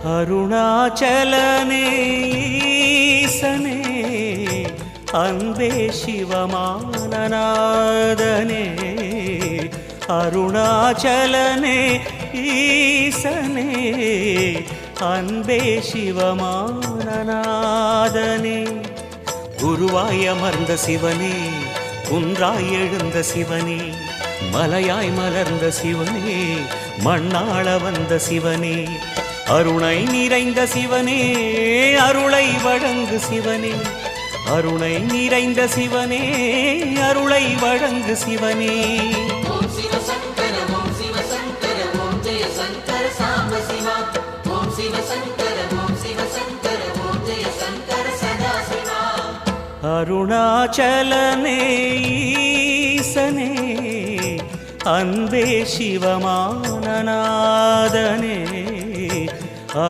அருணாச்சலனே ஈசனே அன்பே சிவமானநாதனே அருணாச்சலனே ஈசனே அன்பே சிவமானநாதனே குருவாய் அமர்ந்த சிவனே குன்றாய் எழுந்த சிவனே மலையாய் மலர்ந்த சிவனே மண்ணாள வந்த சிவனே அருணை நிறைந்த சிவனே அருளை வழங்கு சிவனே அருணை நிறைந்த சிவனே அருளை வழங்கு சிவனே ஓம் சிவ சங்கர ஓம் சிவ சங்கர ஓம் ஜெய சங்கர சாம்ப சிவா ஓம் சிவ சங்கர ஓம் சிவ சங்கர ஓம் ஜெய சங்கர சதா சிவா அருணாச்சலனே ஈசனே அன்பே சிவமானநாதனே